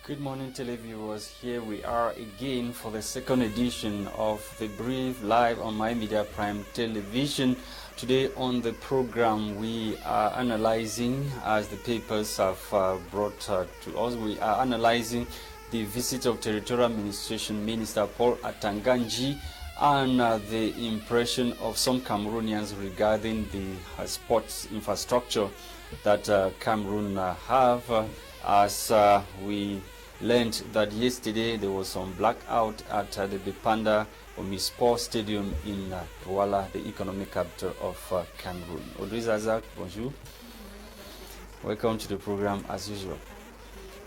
Good morning, televiewers. Here we are again for the second edition of The Brief live on My Media Prime Television. Today on the program, we are analyzing, as the papers have brought to us, we are analyzing the visit of Territorial Administration Minister Paul Atanga-Nji and the impression of some Cameroonians regarding the sports infrastructure that Cameroon have. As we learned that yesterday there was some blackout at the Bipanda Omisport Stadium in Douala, the economic capital of Cameroon. Audrey Zazak, bonjour. Welcome to the program as usual.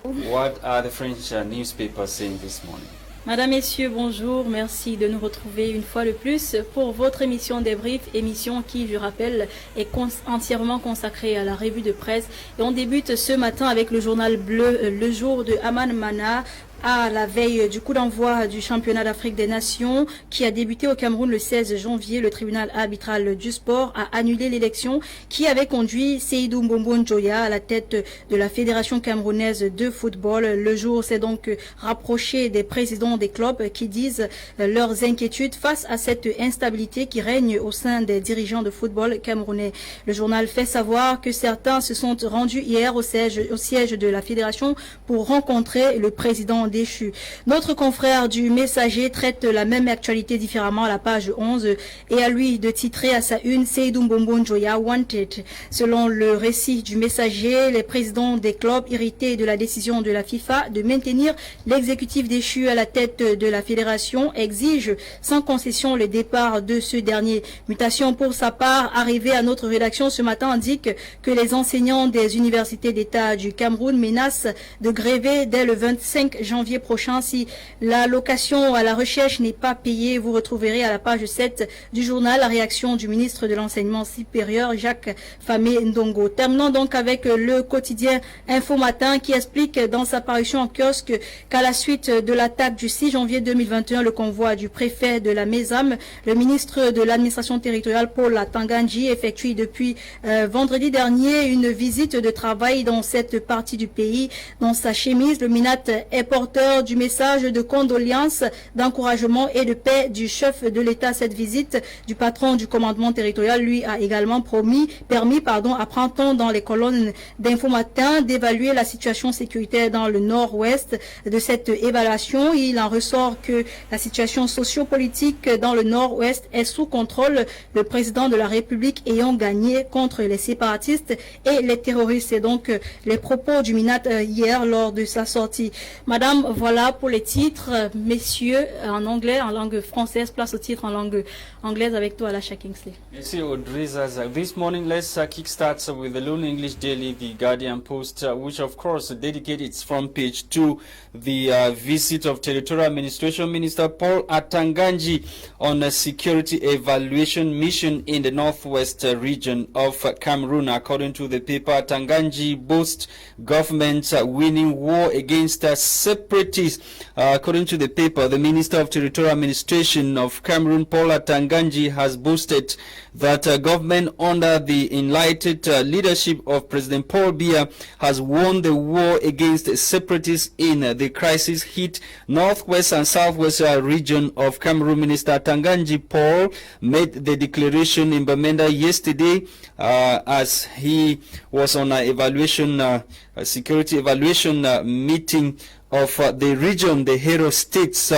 What are the French newspapers saying this morning? Madame, Messieurs, bonjour. Merci de nous retrouver une fois de plus pour votre émission Débrief, émission qui, je rappelle, est entièrement consacrée à la revue de presse. Et on débute ce matin avec le journal bleu, Le Jour de Aman Mana, à la veille du coup d'envoi du championnat d'Afrique des Nations qui a débuté au Cameroun le 16 janvier. Le tribunal arbitral du sport a annulé l'élection qui avait conduit Seydou Mbombo Njoya à la tête de la Fédération camerounaise de football. Le jour s'est donc rapproché des présidents des clubs qui disent leurs inquiétudes face à cette instabilité qui règne au sein des dirigeants de football camerounais. Le journal fait savoir que certains se sont rendus hier au siège de la fédération pour rencontrer le président déchu. Notre confrère du Messager traite la même actualité différemment à la page 11 et à lui de titrer à sa une Seydou Mbombo Njoya Wanted. Selon le récit du Messager, les présidents des clubs irrités de la décision de la FIFA de maintenir l'exécutif déchu à la tête de la fédération exigent sans concession le départ de ce dernier. Mutation pour sa part, arrivée à notre rédaction ce matin, indique que les enseignants des universités d'État du Cameroun menacent de gréver dès le 25 janvier prochain si l'allocation à la recherche n'est pas payée. Vous retrouverez à la page 7 du journal la réaction du ministre de l'Enseignement supérieur, Jacques Famé Ndongo. Terminons donc avec le quotidien Info Matin qui explique dans sa parution en kiosque qu'à la suite de l'attaque du 6 janvier 2021, le convoi du préfet de la MESAM, le ministre de l'administration territoriale Paul Atanga-Nji effectue depuis vendredi dernier une visite de travail dans cette partie du pays. Dans sa chemise, le MINAT est porteur du message de condoléances, d'encouragement et de paix du chef de l'État. Cette visite du patron du commandement territorial lui a également permis à Printemps dans les colonnes d'Info Matin d'évaluer la situation sécuritaire dans le nord-ouest. De cette évaluation, il en ressort que la situation sociopolitique dans le nord-ouest est sous contrôle, le président de la République ayant gagné contre les séparatistes et les terroristes. C'est donc les propos du MINAT hier lors de sa sortie. Madame, voilà pour les titres. Messieurs, en anglais, en langue française, place au titre en langue anglaise avec toi, Alasha Kingsley. Merci, Audrey Zazak. This morning, let's kickstart with the Lone English Daily, the Guardian Post, which of course dedicated its front page to the visit of Territorial Administration Minister Paul Atanga-Nji on a security evaluation mission in the northwest region of Cameroon. According to the paper, Atanga-Nji boasts government winning war against separatists. According to the paper, the Minister of Territorial Administration of Cameroon, Paul Atanga-Nji, has boasted that government under the enlightened leadership of President Paul Biya has won the war against separatists in the crisis-hit northwest and southwest region of Cameroon. Minister Atanga-Nji Paul made the declaration in Bamenda yesterday as he was on an evaluation, security evaluation meeting of the region. The head of state's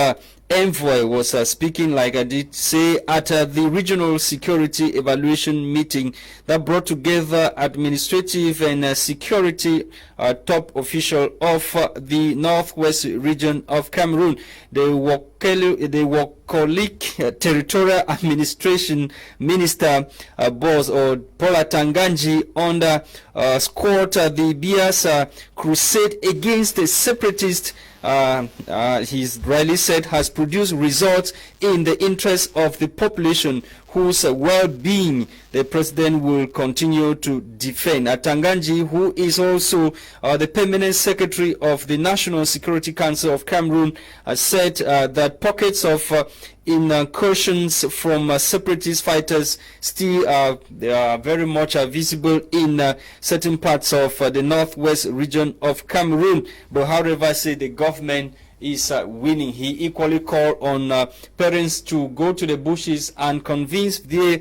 envoy was speaking, like I did say, at the regional security evaluation meeting that brought together administrative and security top official of the northwest region of Cameroon. The Wakolic Territorial Administration Minister boss or Paul Atanga-Nji underscored the Biya's crusade against the separatists. He's rightly said has produced results in the interest of the population whose well-being the president will continue to defend. Atanganji, who is also the permanent secretary of the National Security Council of Cameroon, said that pockets of incursions from separatist fighters still they are very much visible in certain parts of the northwest region of Cameroon. But however, say the government is winning. He equally called on parents to go to the bushes and convince their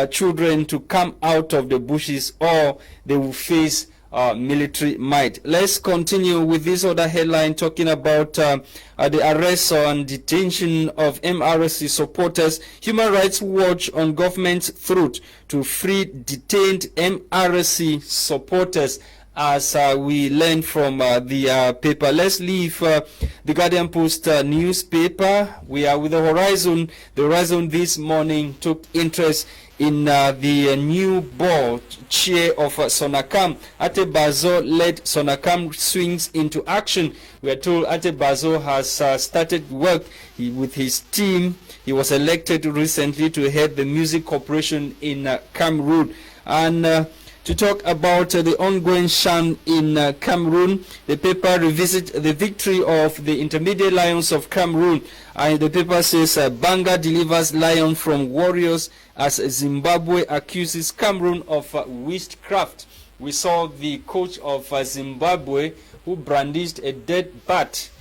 children to come out of the bushes, or they will face military might. Let's continue with this other headline talking about the arrest and detention of MRC supporters. Human Rights Watch on government's throat to free detained MRC supporters, as we learned from the paper. Let's leave the Guardian Post newspaper. We are with the Horizon. The Horizon this morning took interest in the new board chair of Sonacam. Ate Bazo led Sonacam swings into action. We are told Ate Bazo has started work with his team. He was elected recently to head the Music Corporation in Cameroon. And to talk about the ongoing Shan in Cameroon, the paper revisits the victory of the Intermediate Lions of Cameroon. And the paper says Banga delivers lion from warriors as Zimbabwe accuses Cameroon of witchcraft. We saw the coach of Zimbabwe who brandished a dead bat,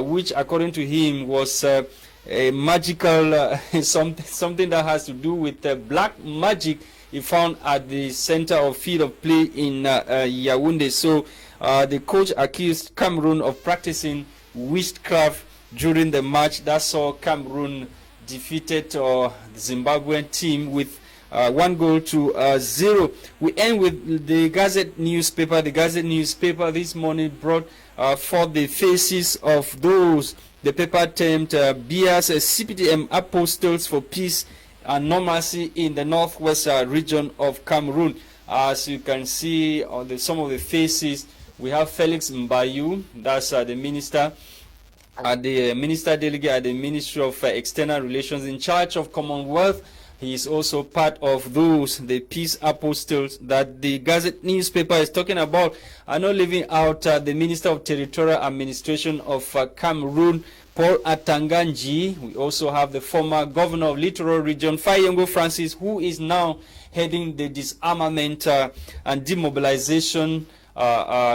which according to him was a magical something that has to do with black magic he found at the center of field of play in Yaoundé. So the coach accused Cameroon of practicing witchcraft during the match that saw Cameroon defeated the Zimbabwean team with 1-0. We end with the Gazette newspaper. The Gazette newspaper this morning brought forth the faces of those the paper termed Bia's CPDM apostles for peace and normalcy in the northwest region of Cameroon. As you can see on some of the faces, we have Felix Mbayu, that's the minister, the minister delegate at the Ministry of External Relations in charge of Commonwealth. He is also part of those, the peace apostles that the Gazette newspaper is talking about. I'm not leaving out the Minister of Territorial Administration of Cameroon, Paul Atanganji. We also have the former governor of Littoral Region, Fayongo Francis, who is now heading the Disarmament and Demobilization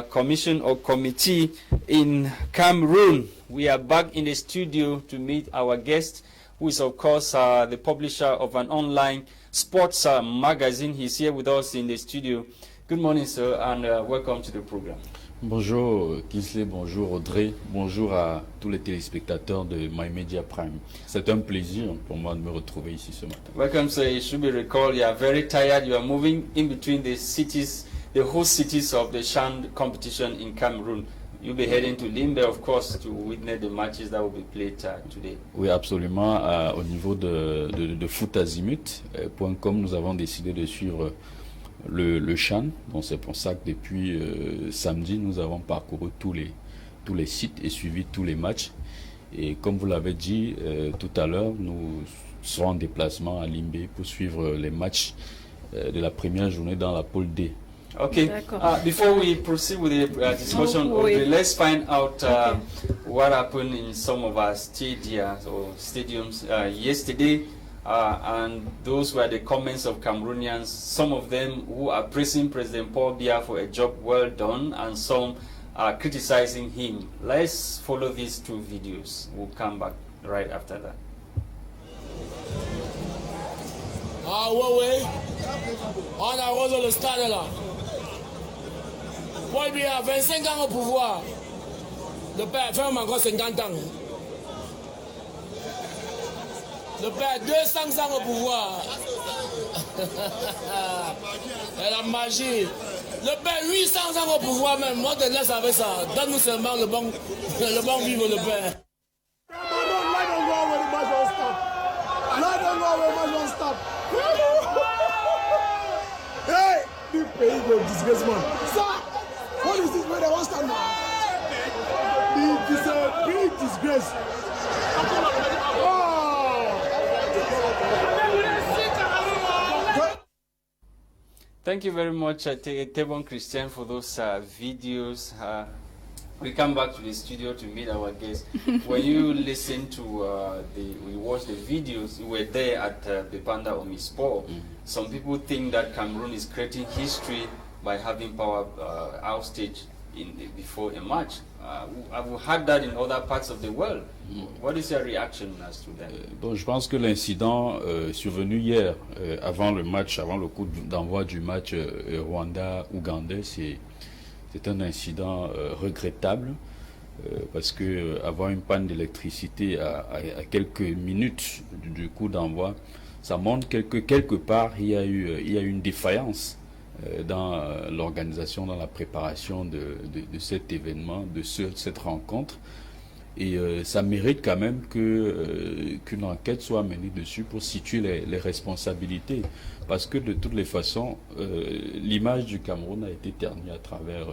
Commission or Committee in Cameroon. We are back in the studio to meet our guest, who is, of course, the publisher of an online sports magazine. He's here with us in the studio. Good morning, sir, and welcome to the program. Bonjour Kinsley, bonjour Audrey, bonjour à tous les téléspectateurs de My Media Prime. C'est un plaisir pour moi de me retrouver ici ce matin. Welcome, sir. It should be recalled you are very tired. You are moving in between the cities, the host cities of the Shan competition in Cameroon. You'll be heading to Limbe, of course, to witness the matches that will be played today. Oui, absolument. Au niveau de Foot Azimut, .com, nous avons décidé de suivre le Shan. Donc c'est pour ça que depuis samedi, nous avons parcouru tous les sites et suivi tous les matchs. Et comme vous l'avez dit tout à l'heure, nous serons en déplacement à Limbe pour suivre les matchs de la première journée dans la pôle D. Okay. Before we proceed with the discussion, let's find out what happened in some of our stadiums yesterday, and those were the comments of Cameroonians. Some of them who are praising President Paul Biya for a job well done, and some are criticizing him. Let's follow these two videos. We'll come back right after that. On arrose le stade là. Paul Biya, 25 ans au pouvoir. Le père fait encore 50 ans. Le père 200 ans au pouvoir. Et la magie. Le père 800 ans au pouvoir même. Moi je te laisse avec ça. Donne-nous seulement le bon vivre le père. Hey, the pays go disgracement. Sir, what is this where they want to stand now? It is a big disgrace. Oh! Thank you very much, Tebon Christian, for those videos. We come back to the studio to meet our guests. When you listen to we watch the videos, you were there at the Panda Omisport. Some people think that Cameroon is creating history by having power outage before a match. I've had that in other parts of the world. What is your reaction as to that? Bon, je pense que l'incident survenu hier, avant le match, avant le coup d'envoi du match Rwanda-Ougandais, c'est un incident regrettable parce que avoir une panne d'électricité à quelques minutes du coup d'envoi, ça montre quelque part il y a eu une défaillance dans l'organisation, dans la préparation de cet événement, de cette rencontre. Et ça mérite quand même qu'une enquête soit menée dessus pour situer les responsabilités. Parce que de toutes les façons, l'image du Cameroun a été ternie à travers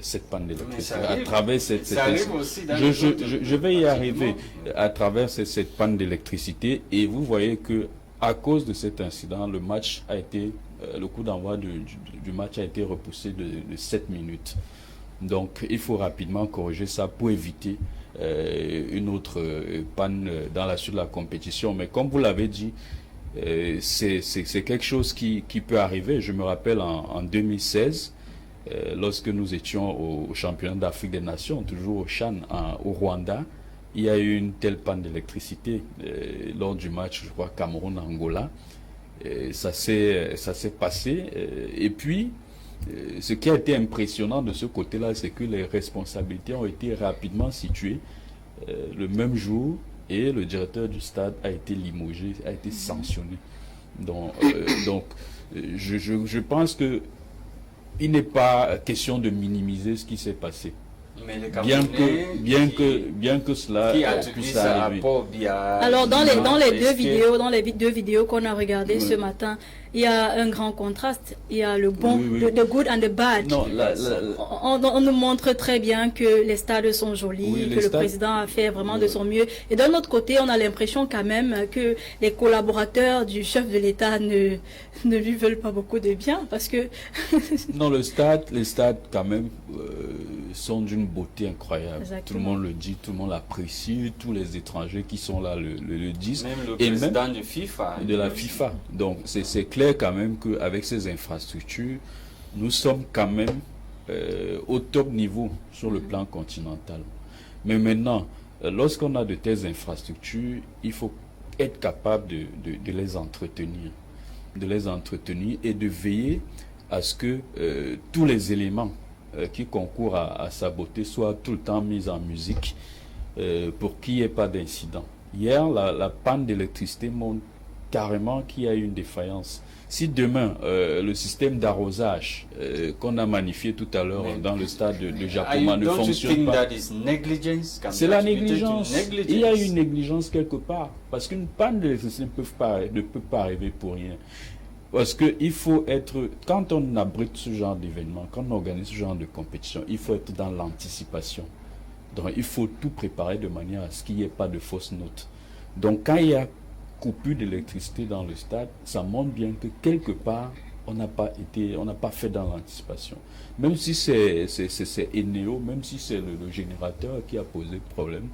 cette panne d'électricité. À travers je vais y arriver. À travers cette panne d'électricité. Et vous voyez que à cause de cet incident, le match a été, le coup d'envoi du match a été repoussé de 7 minutes. Donc il faut rapidement corriger ça pour éviter une autre panne dans la suite de la compétition. Mais comme vous l'avez dit, c'est quelque chose qui peut arriver. Je me rappelle en 2016, lorsque nous étions au championnat d'Afrique des Nations, toujours au CHAN, au Rwanda, il y a eu une telle panne d'électricité lors du match, je crois, Cameroun-Angola. Ça s'est passé. Et puis, ce qui a été impressionnant de ce côté-là, c'est que les responsabilités ont été rapidement situées le même jour et le directeur du stade a été limogé, a été sanctionné. Donc, je pense que il n'est pas question de minimiser ce qui s'est passé. Mais bien que cela puisse arriver. Alors dans les deux vidéos qu'on a regardées ce matin, il y a un grand contraste. Il y a le bon, the good and the bad. Non, on nous montre très bien que les stades sont jolis, que le président a fait vraiment de son mieux. Et d'un autre côté, on a l'impression quand même que les collaborateurs du chef de l'État ne lui veulent pas beaucoup de bien, parce que non, les stades quand même sont d'une beauté incroyable. Exactement. Tout le monde le dit, tout le monde l'apprécie, tous les étrangers qui sont là le disent. Même le président de FIFA. De la FIFA. Donc c'est clair quand même qu'avec ces infrastructures, nous sommes quand même au top niveau sur le plan continental. Mais maintenant, lorsqu'on a de telles infrastructures, il faut être capable de les entretenir. De les entretenir et de veiller à ce que tous les éléments qui concourent à sa beauté soient tout le temps mis en musique pour qu'il n'y ait pas d'incident. Hier, la panne d'électricité montre carrément qu'il y a eu une défaillance. Si demain, le système d'arrosage qu'on a magnifié tout à l'heure dans le stade de Japoma ne fonctionne pas, c'est la négligence. Il y a une négligence quelque part. Parce qu'une panne d'électricité ne peut pas arriver pour rien. Parce qu'il faut être, quand on abrite ce genre d'événement, quand on organise ce genre de compétition, il faut être dans l'anticipation. Donc il faut tout préparer de manière à ce qu'il n'y ait pas de fausses notes. Donc quand il y a coupure d'électricité dans le stade, ça montre bien que quelque part, on n'a pas fait dans l'anticipation. Même si c'est Eneo, même si c'est le générateur qui a posé problème,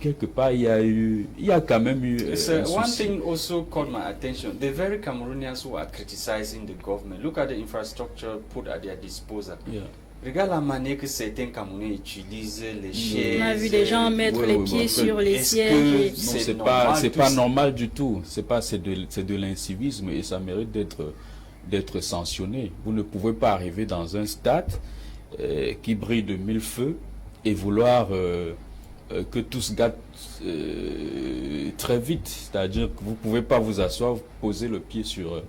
quelque part, il y a quand même eu one thing also caught my attention. The very Cameroonians who are criticizing the government, look at the infrastructure put at their disposal. Yeah. Regarde la manière que certains Camerounais utilisent les chaises. On a vu des gens mettre les pieds sur les sièges. C'est pas normal du tout. C'est de l'incivisme et ça mérite d'être sanctionné. Vous ne pouvez pas arriver dans un stade qui brille de mille feux et vouloir que tout se gâte très vite. C'est-à-dire que vous ne pouvez pas vous asseoir, vous poser le pied sur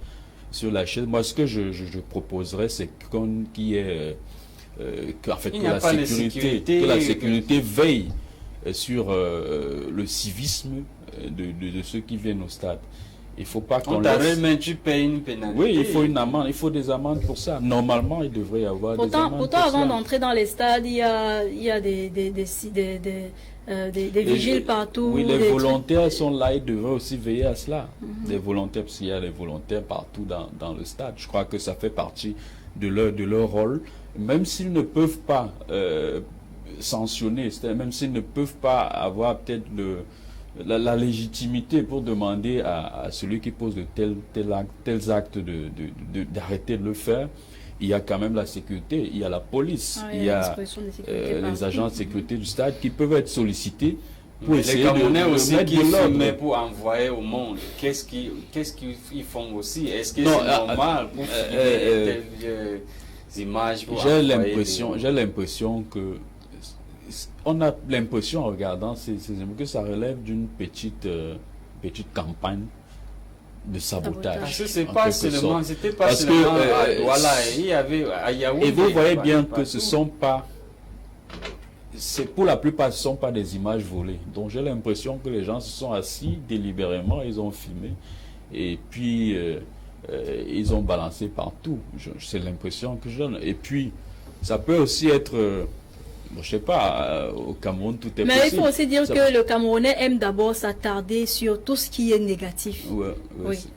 la chaise. Moi, ce que je proposerais, c'est qu'il y ait que la sécurité veille sur le civisme de ceux qui viennent au stade. Il faut pas qu'on On t'arrête, mais tu payes une pénalité. Oui, il faut une amende, il faut des amendes pour ça. Normalement, il devrait y avoir des amendes. Pourtant, avant d'entrer dans les stades, il y a des vigiles partout. Oui, les volontaires sont là, ils devraient aussi veiller à cela. Les volontaires, parce qu'il y a les volontaires partout dans le stade. Je crois que ça fait partie de leur rôle. Même s'ils ne peuvent pas sanctionner, même s'ils ne peuvent pas avoir peut-être la légitimité pour demander à celui qui pose de tels actes d'arrêter de le faire, il y a quand même la sécurité, il y a la police, il y a les agents de sécurité du stade qui peuvent être sollicités pour essayer les Camerounais de aussi mettre qui de l'ordre. filment pour envoyer au monde. Qu'est-ce qu'ils font aussi? Est-ce que Non, c'est normal pour filmer telles images pour J'ai l'impression que on a l'impression en regardant ces images que ça relève d'une petite campagne de sabotage. Parce que c'était pas seulement que, voilà, il y avait à Yaoundé. Et vous voyez bien que ce sont pas, pour la plupart, ce sont pas des images volées. Donc j'ai l'impression que les gens se sont assis délibérément, ils ont filmé et puis ils ont balancé partout. C'est l'impression que je donne. Et puis ça peut aussi être je sais pas, au Cameroun, tout est possible. Mais il faut aussi dire que le Camerounais aime d'abord s'attarder sur tout ce qui est négatif. Oui.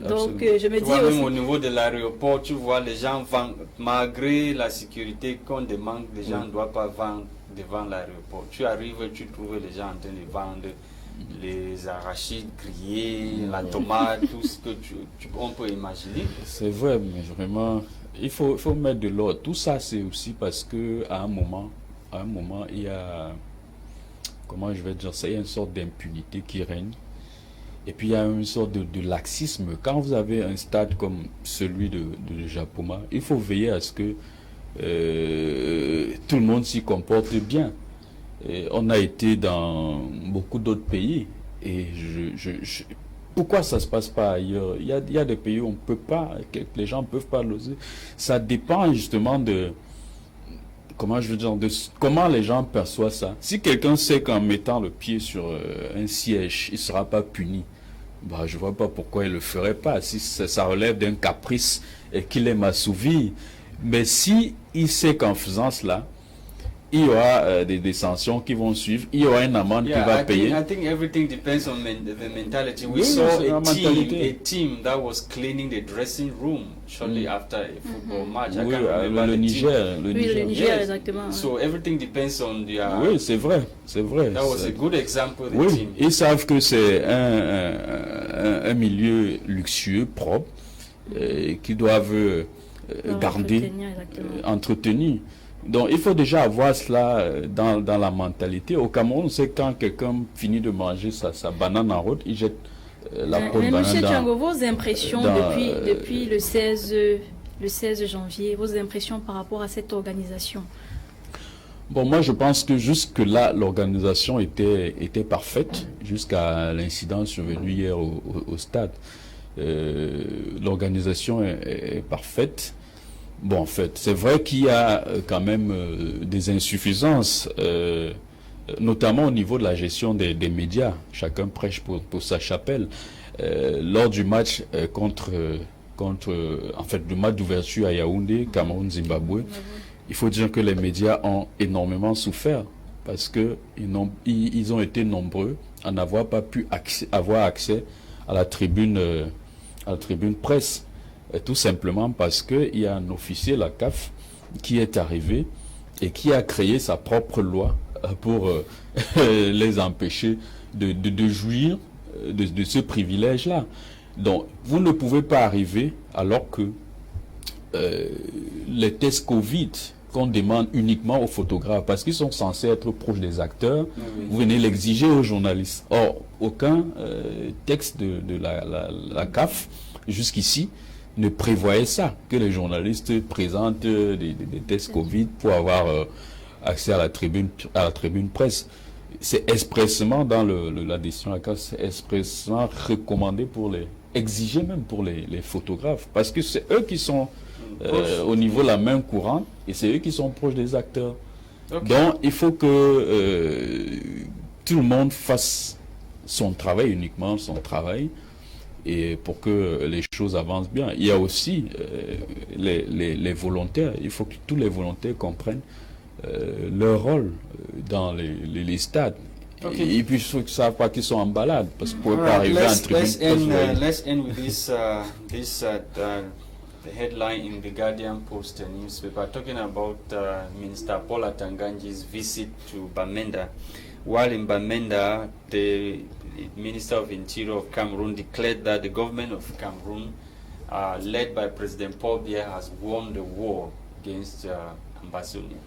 Donc, je me dis aussi... Même au niveau de l'aéroport, tu vois, les gens vendent, malgré la sécurité qu'on demande, les gens ne doivent pas vendre devant l'aéroport. Tu arrives, tu trouves les gens en train de vendre les arachides grillés, la tomate, tout ce que on peut imaginer. C'est vrai, mais vraiment, il faut mettre de l'ordre. Tout ça, c'est aussi parce que à un moment, il y a, comment je vais dire ça, il y a une sorte d'impunité qui règne. Et puis il y a une sorte de laxisme. Quand vous avez un stade comme celui de Japoma, il faut veiller à ce que tout le monde s'y comporte bien. Et on a été dans beaucoup d'autres pays. Et pourquoi ça ne se passe pas ailleurs? Il y a des pays où on peut pas, les gens ne peuvent pas l'oser. Ça dépend justement de... Comment je veux dire, de comment les gens perçoivent ça. Si quelqu'un sait qu'en mettant le pied sur un siège, il ne sera pas puni, bah, je ne vois pas pourquoi il ne le ferait pas. Si ça relève d'un caprice et qu'il aime assouvir. Mais si il sait qu'en faisant cela, il y aura des sanctions qui vont suivre, il y aura une amende qui va payer. I think everything depends on the mentality. We Oui, saw c'est la mentalité. a team that was cleaning the dressing room shortly after a football match. I Oui, can't remember le the Niger. team. Le Oui, le Niger. Niger, Yes. exactement. So everything depends on the... Oui, c'est vrai. That was a good example of the Oui, team. ils savent que c'est un milieu luxueux, propre, qu'ils doivent garder, entretenir. Donc il faut déjà avoir cela dans la mentalité. Au Cameroun, c'est quand quelqu'un finit de manger sa banane en route, il jette la peau de mais banane Monsieur dans... Django, vos impressions depuis le 16 janvier, vos impressions par rapport à cette organisation? Bon, moi je pense que jusque-là, l'organisation était parfaite, jusqu'à l'incident survenu hier au stade. L'organisation est parfaite. Bon, en fait, c'est vrai qu'il y a quand même des insuffisances, notamment au niveau de la gestion des médias. Chacun prêche pour sa chapelle. Lors du match en fait, du match d'ouverture à Yaoundé, Cameroun-Zimbabwe, il faut dire que les médias ont énormément souffert parce que ils ont été nombreux à n'avoir pas pu avoir accès à la tribune presse. Tout simplement parce qu'il y a un officier, la CAF, qui est arrivé et qui a créé sa propre loi pour les empêcher de jouir de ce privilège-là. Donc, vous ne pouvez pas arriver alors que les tests Covid qu'on demande uniquement aux photographes, parce qu'ils sont censés être proches des acteurs, vous venez l'exiger aux journalistes. Or, aucun texte de la CAF, jusqu'ici, ne prévoyait ça, que les journalistes présentent des tests Covid pour avoir accès à la tribune presse. C'est expressément dans la décision de la CAF, c'est expressément recommandé exigé même pour les photographes, parce que c'est eux qui sont au niveau de la main courante et c'est eux qui sont proches des acteurs. Okay. Donc il faut que tout le monde fasse son travail, uniquement son travail. et pour que les choses avancent bien. Il y a aussi les volontaires. Il faut que tous les volontaires comprennent leur rôle dans les stades. Okay. Et puis ceux qui ne savent pas qu'ils sont en balade, parce qu'on ne peut All pas right, arriver en tribune. let's end with this the headline in the Guardian Post newspaper talking about Minister Paul Atanganji's visit to Bamenda. While in Bamenda, the Minister of Interior of Cameroon declared that the government of Cameroon, led by President Paul Biya, has won the war against Ambazonian.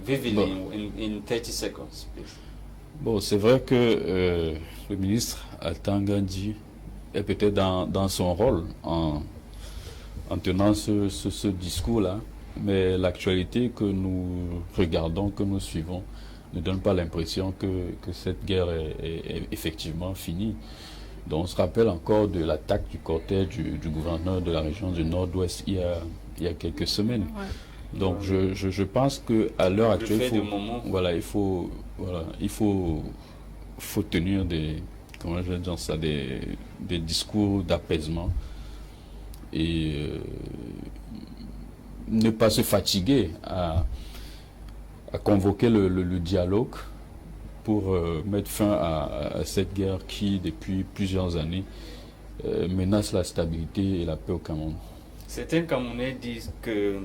Vividly, in 30 seconds, please. Bon, c'est vrai que le ministre Atanganji est peut-être dans son rôle en tenant ce discours-là, mais l'actualité que nous regardons, que nous suivons, ne donne pas l'impression que cette guerre est effectivement finie. Donc on se rappelle encore de l'attaque du cortège du gouverneur de la région du Nord-Ouest il y a quelques semaines. Ouais. Donc je pense qu'à l'heure actuelle, il faut tenir des discours d'apaisement et ne pas se fatiguer à convoquer le dialogue pour mettre fin à cette guerre qui, depuis plusieurs années, menace la stabilité et la paix au Cameroun. Certains Camerounais disent que,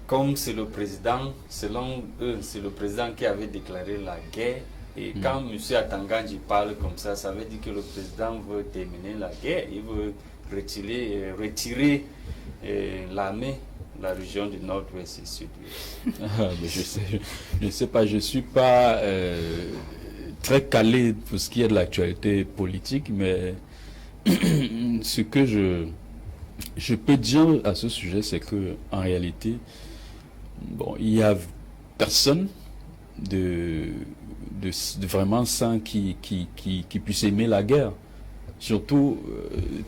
comme c'est le président, selon eux, c'est le président qui avait déclaré la guerre. Et quand M. Atanganji parle comme ça veut dire que le président veut terminer la guerre, il veut retirer l'armée de la région du Nord-Ouest et Sud-Ouest. Je ne sais pas, je ne suis pas très calé pour ce qui est de l'actualité politique, mais ce que je peux dire à ce sujet, c'est que en réalité, bon, il n'y a personne de vraiment sain qui puisse aimer la guerre, surtout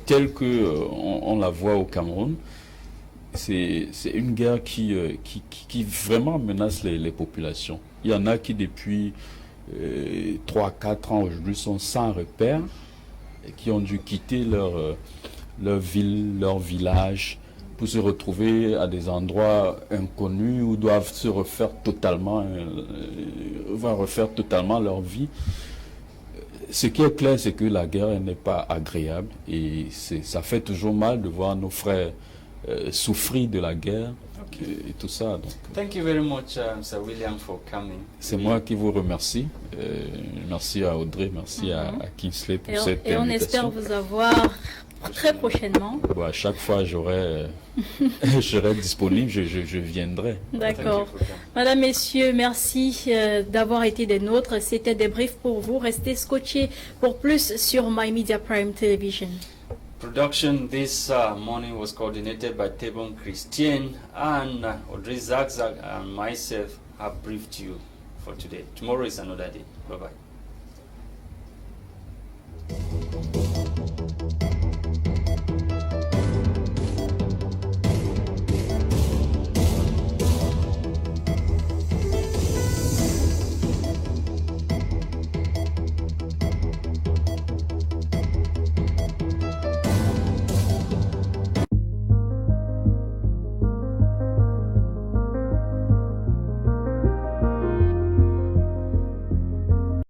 telle que on la voit au Cameroun. C'est une guerre qui vraiment menace les populations. Il y en a qui depuis 3-4 ans aujourd'hui sont sans repère et qui ont dû quitter leur ville, leur village pour se retrouver à des endroits inconnus où doivent se refaire totalement leur vie. Ce qui est clair, c'est que la guerre n'est pas agréable et ça fait toujours mal de voir nos frères souffrir de la guerre et tout ça. Donc, thank you very much, Sir William, for coming. C'est moi qui vous remercie. Merci à Audrey, merci à Kingsley pour cette invitation. Et on espère vous avoir très prochainement. Bon, à chaque fois, je serai disponible, je viendrai. D'accord. Madame, Messieurs, merci d'avoir été des nôtres. C'était des briefs pour vous. Restez scotchés pour plus sur My Media Prime Television. Production this morning was coordinated by Tebon Christian, and Audrey Zagzag and myself have briefed you for today. Tomorrow is another day. Bye-bye.